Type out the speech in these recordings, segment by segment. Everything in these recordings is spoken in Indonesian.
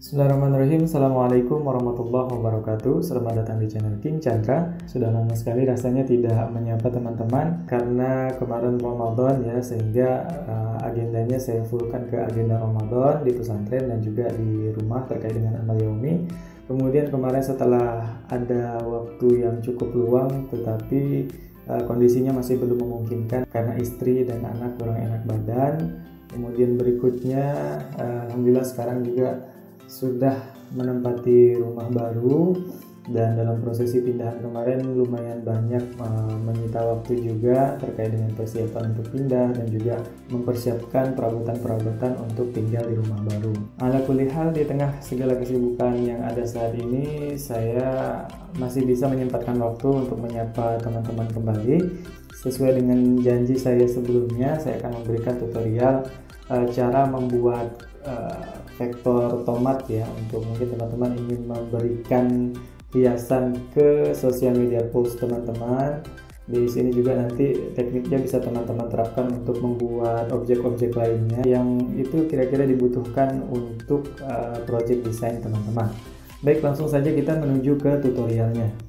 Bismillahirrahmanirrahim. Assalamualaikum warahmatullahi wabarakatuh. Selamat datang di channel King Chandra. Sudah lama sekali rasanya tidak menyapa teman-teman karena kemarin Ramadan ya, sehingga agendanya saya fullkan ke agenda Ramadan di pesantren dan juga di rumah terkait dengan amal yaumi. Kemudian kemarin setelah ada waktu yang cukup luang tetapi kondisinya masih belum memungkinkan karena istri dan anak kurang enak badan. Kemudian berikutnya alhamdulillah sekarang juga sudah menempati rumah baru, dan dalam prosesi pindahan kemarin lumayan banyak menyita waktu juga terkait dengan persiapan untuk pindah dan juga mempersiapkan perabotan-perabotan untuk tinggal di rumah baru. Ala kulli hal, di tengah segala kesibukan yang ada saat ini, saya masih bisa menyempatkan waktu untuk menyapa teman-teman kembali. Sesuai dengan janji saya sebelumnya, saya akan memberikan tutorial cara membuat vektor tomat ya, untuk mungkin teman-teman ingin memberikan hiasan ke sosial media post teman-teman. Di sini juga nanti tekniknya bisa teman-teman terapkan untuk membuat objek-objek lainnya yang itu kira-kira dibutuhkan untuk project desain teman-teman. Baik, langsung saja kita menuju ke tutorialnya.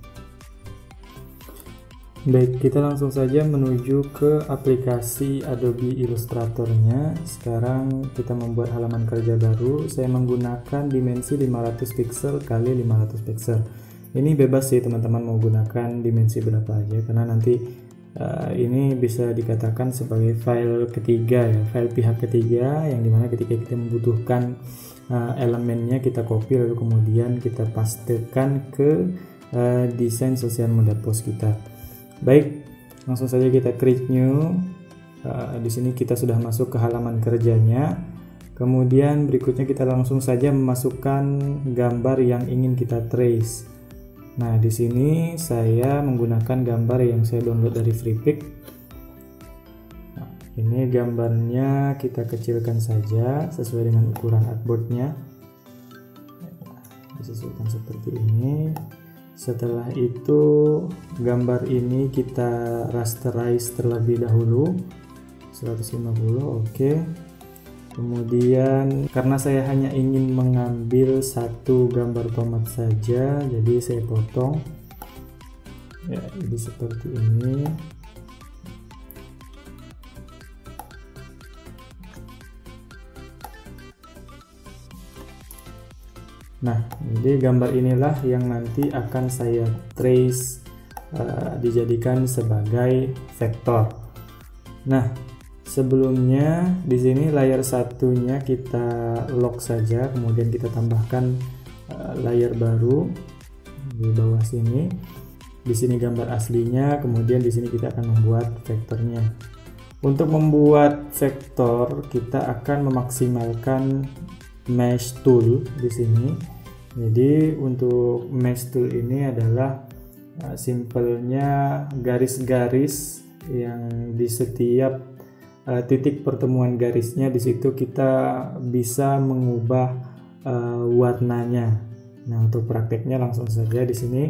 Baik, kita langsung saja menuju ke aplikasi Adobe Illustrator-nya. Sekarang kita membuat halaman kerja baru. Saya menggunakan dimensi 500 pixel kali 500 pixel. Ini bebas sih teman-teman mau gunakan dimensi berapa aja, karena nanti ini bisa dikatakan sebagai file ketiga ya, file pihak ketiga, yang dimana ketika kita membutuhkan elemennya kita copy lalu kemudian kita pastekan ke desain sosial media post kita. Baik, langsung saja kita klik new. Di sini kita sudah masuk ke halaman kerjanya. Kemudian berikutnya kita langsung saja memasukkan gambar yang ingin kita trace. Nah, di sini saya menggunakan gambar yang saya download dari Freepik. Nah, ini gambarnya kita kecilkan saja sesuai dengan ukuran artboardnya. Disesuaikan seperti ini. Setelah itu gambar ini kita rasterize terlebih dahulu 150, oke. Kemudian karena saya hanya ingin mengambil satu gambar tomat saja, jadi saya potong ya, jadi seperti ini. Nah, jadi gambar inilah yang nanti akan saya trace, dijadikan sebagai vektor. Nah, sebelumnya di sini layer satunya kita lock saja, kemudian kita tambahkan layer baru di bawah sini. Di sini gambar aslinya, kemudian di sini kita akan membuat vektornya. Untuk membuat vektor, kita akan memaksimalkan mesh tool di sini. Jadi untuk mesh tool ini adalah simpelnya garis-garis yang di setiap titik pertemuan garisnya, di situ kita bisa mengubah warnanya. Nah, untuk prakteknya langsung saja di sini.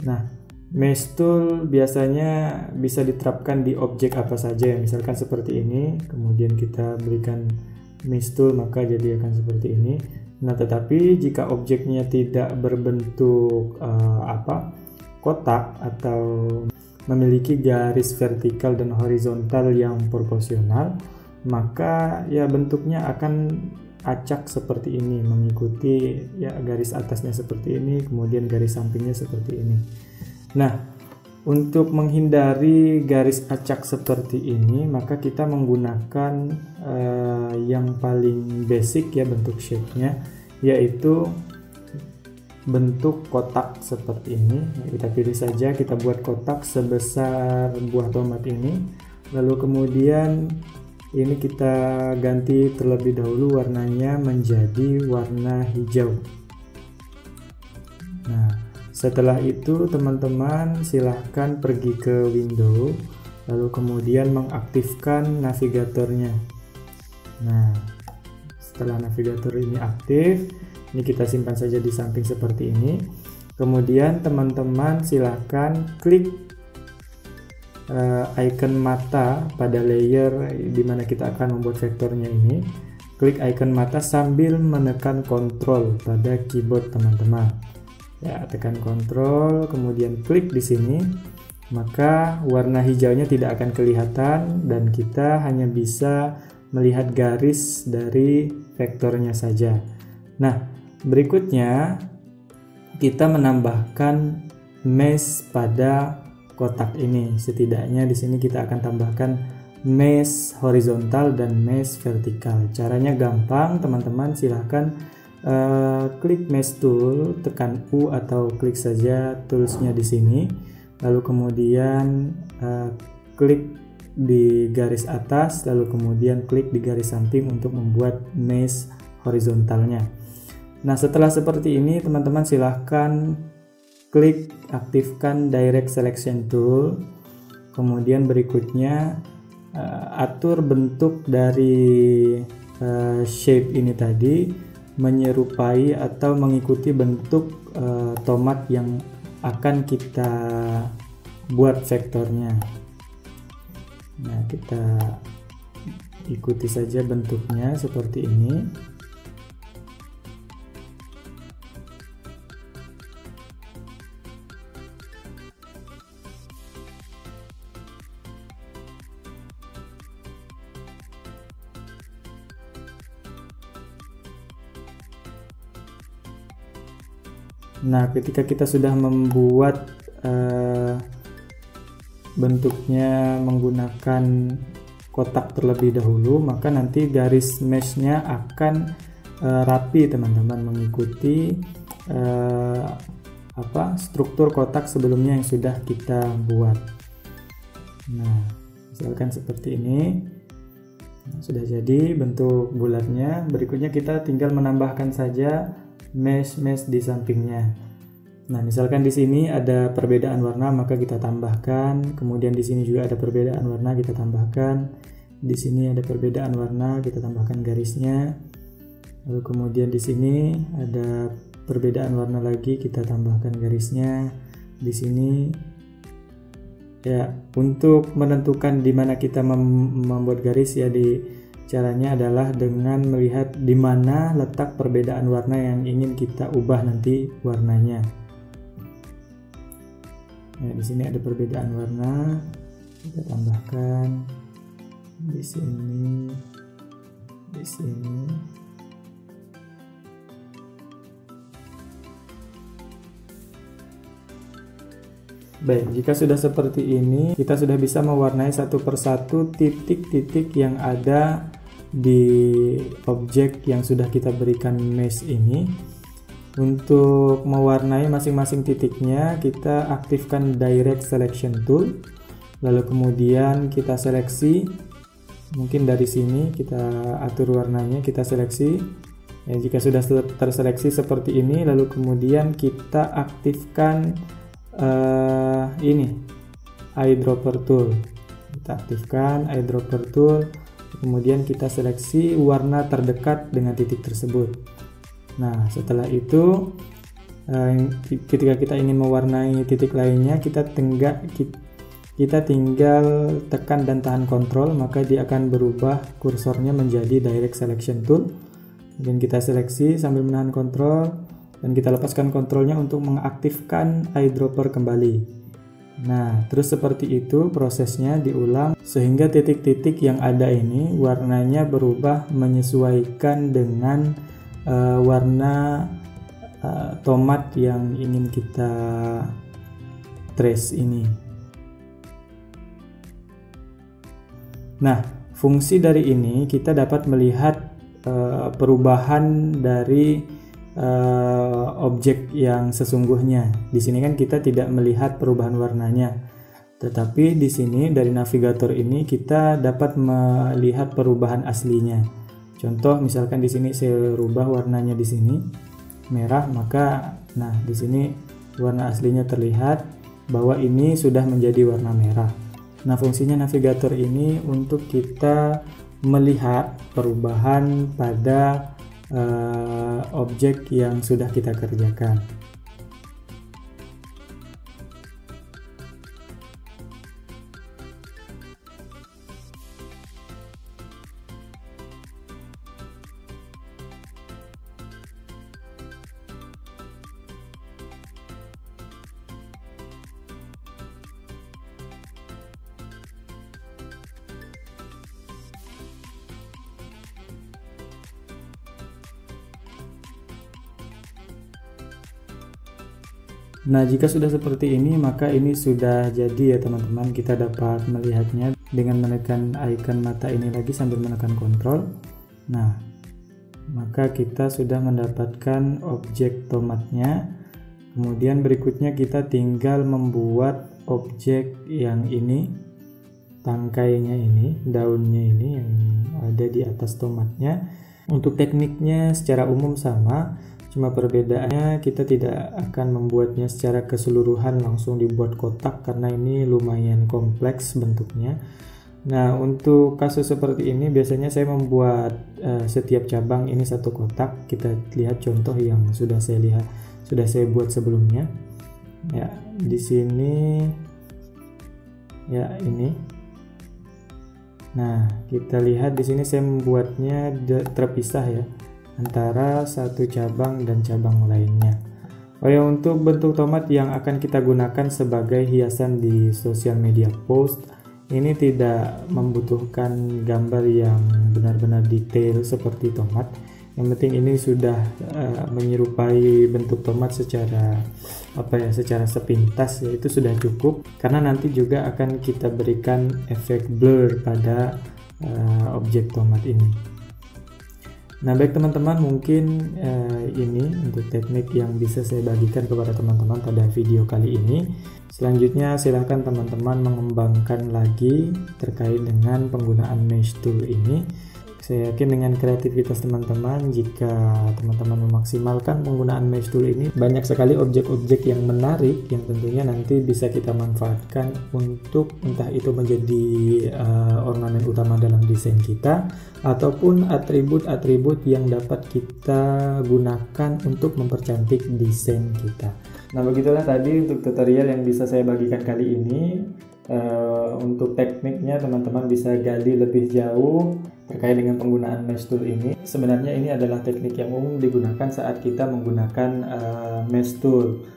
Nah, mesh tool biasanya bisa diterapkan di objek apa saja ya, misalkan seperti ini, kemudian kita berikan mesh tool maka jadi akan seperti ini. Nah, tetapi jika objeknya tidak berbentuk kotak atau memiliki garis vertikal dan horizontal yang proporsional, maka ya bentuknya akan acak seperti ini, mengikuti ya garis atasnya seperti ini, kemudian garis sampingnya seperti ini. Nah, untuk menghindari garis acak seperti ini, maka kita menggunakan yang paling basic ya bentuk shape-nya, yaitu bentuk kotak seperti ini. Nah, kita pilih saja, kita buat kotak sebesar buah tomat ini. Lalu kemudian ini kita ganti terlebih dahulu warnanya menjadi warna hijau. Nah, setelah itu teman-teman silahkan pergi ke window, lalu kemudian mengaktifkan navigatornya. Nah, setelah navigator ini aktif, ini kita simpan saja di samping seperti ini. Kemudian teman-teman silahkan klik icon mata pada layer dimana kita akan membuat vektornya ini. klik icon mata sambil menekan kontrol pada keyboard teman-teman. Ya, tekan kontrol, kemudian klik di sini, maka warna hijaunya tidak akan kelihatan dan kita hanya bisa melihat garis dari vektornya saja. Nah, berikutnya kita menambahkan mesh pada kotak ini. Setidaknya di sini kita akan tambahkan mesh horizontal dan mesh vertikal. Caranya gampang, teman-teman. Silahkan klik mesh tool, tekan U atau klik saja toolsnya di sini. Lalu kemudian klik di garis atas, lalu kemudian klik di garis samping untuk membuat mesh horizontalnya. Nah, setelah seperti ini, teman-teman silahkan klik aktifkan direct selection tool. Kemudian berikutnya atur bentuk dari shape ini tadi menyerupai atau mengikuti bentuk tomat yang akan kita buat vektornya. Nah, kita ikuti saja bentuknya seperti ini. Nah, ketika kita sudah membuat bentuknya menggunakan kotak terlebih dahulu, maka nanti garis meshnya akan rapi, teman-teman, mengikuti struktur kotak sebelumnya yang sudah kita buat. Nah, misalkan seperti ini. Nah, sudah jadi bentuk bulatnya. Berikutnya kita tinggal menambahkan saja mesh di sampingnya. Nah, misalkan di sini ada perbedaan warna, maka kita tambahkan. Kemudian di sini juga ada perbedaan warna, kita tambahkan. Di sini ada perbedaan warna, kita tambahkan garisnya. Lalu kemudian di sini ada perbedaan warna lagi, kita tambahkan garisnya. Di sini ya, untuk menentukan di mana kita membuat garis ya, caranya adalah dengan melihat di mana letak perbedaan warna yang ingin kita ubah nanti warnanya. Nah, di sini ada perbedaan warna, kita tambahkan di sini, di sini. Baik, jika sudah seperti ini, kita sudah bisa mewarnai satu persatu titik-titik yang ada di objek yang sudah kita berikan mesh ini. Untuk mewarnai masing-masing titiknya, kita aktifkan direct selection tool. Lalu kemudian kita seleksi, mungkin dari sini kita atur warnanya, kita seleksi. Ya, jika sudah terseleksi seperti ini, lalu kemudian kita aktifkan ini eyedropper tool. Kita aktifkan eyedropper tool, kemudian kita seleksi warna terdekat dengan titik tersebut. Nah, setelah itu ketika kita ingin mewarnai titik lainnya, kita tinggal tekan dan tahan kontrol, maka dia akan berubah kursornya menjadi direct selection tool. Kemudian kita seleksi sambil menahan kontrol, dan kita lepaskan kontrolnya untuk mengaktifkan eyedropper kembali. Nah, terus seperti itu prosesnya diulang sehingga titik-titik yang ada ini warnanya berubah menyesuaikan dengan warna tomat yang ingin kita trace ini. Nah, fungsi dari ini kita dapat melihat perubahan dari objek yang sesungguhnya. Di sini kan kita tidak melihat perubahan warnanya, tetapi di sini dari navigator ini kita dapat melihat perubahan aslinya. Contoh, misalkan di sini saya rubah warnanya di sini merah, maka nah di sini warna aslinya terlihat bahwa ini sudah menjadi warna merah. Nah, fungsinya navigator ini untuk kita melihat perubahan pada objek yang sudah kita kerjakan. Nah, jika sudah seperti ini, maka ini sudah jadi ya teman-teman. Kita dapat melihatnya dengan menekan icon mata ini lagi sambil menekan kontrol. Nah, maka kita sudah mendapatkan objek tomatnya. Kemudian berikutnya kita tinggal membuat objek yang ini, tangkainya ini, daunnya ini yang ada di atas tomatnya. Untuk tekniknya secara umum sama, cuma perbedaannya kita tidak akan membuatnya secara keseluruhan langsung dibuat kotak karena ini lumayan kompleks bentuknya. Nah, untuk kasus seperti ini biasanya saya membuat setiap cabang ini satu kotak. Kita lihat contoh yang sudah saya buat sebelumnya. Ya, di sini ya ini. Nah, kita lihat di sini saya membuatnya terpisah ya antara satu cabang dan cabang lainnya. Oh ya, untuk bentuk tomat yang akan kita gunakan sebagai hiasan di sosial media post, ini tidak membutuhkan gambar yang benar-benar detail seperti tomat. Yang penting ini sudah menyerupai bentuk tomat secara secara sepintas, ya itu sudah cukup, karena nanti juga akan kita berikan efek blur pada objek tomat ini. Nah, baik teman-teman, mungkin ini untuk teknik yang bisa saya bagikan kepada teman-teman pada video kali ini. Selanjutnya silahkan teman-teman mengembangkan lagi terkait dengan penggunaan mesh tool ini. Saya yakin dengan kreativitas teman-teman, jika teman-teman memaksimalkan penggunaan mesh tool ini, banyak sekali objek-objek yang menarik yang tentunya nanti bisa kita manfaatkan untuk entah itu menjadi ornamen utama dalam desain kita, ataupun atribut-atribut yang dapat kita gunakan untuk mempercantik desain kita. Nah, begitulah tadi untuk tutorial yang bisa saya bagikan kali ini. Untuk tekniknya teman-teman bisa gali lebih jauh terkait dengan penggunaan mesh tool ini. Sebenarnya ini adalah teknik yang umum digunakan saat kita menggunakan mesh tool.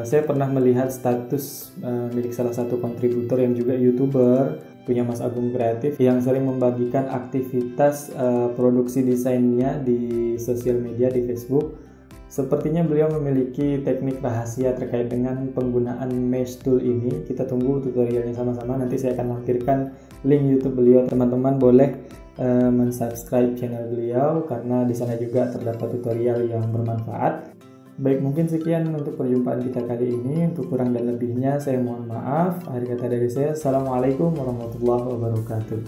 Saya pernah melihat status milik salah satu kontributor yang juga YouTuber, punya Mas Agung Kreatif, yang sering membagikan aktivitas produksi desainnya di sosial media, di Facebook. Sepertinya beliau memiliki teknik rahasia terkait dengan penggunaan mesh tool ini. Kita tunggu tutorialnya sama-sama. Nanti saya akan lampirkan link YouTube beliau. Teman-teman boleh mensubscribe channel beliau karena di sana juga terdapat tutorial yang bermanfaat. Baik, mungkin sekian untuk perjumpaan kita kali ini. Untuk kurang dan lebihnya saya mohon maaf. Akhir kata dari saya, Assalamualaikum warahmatullahi wabarakatuh.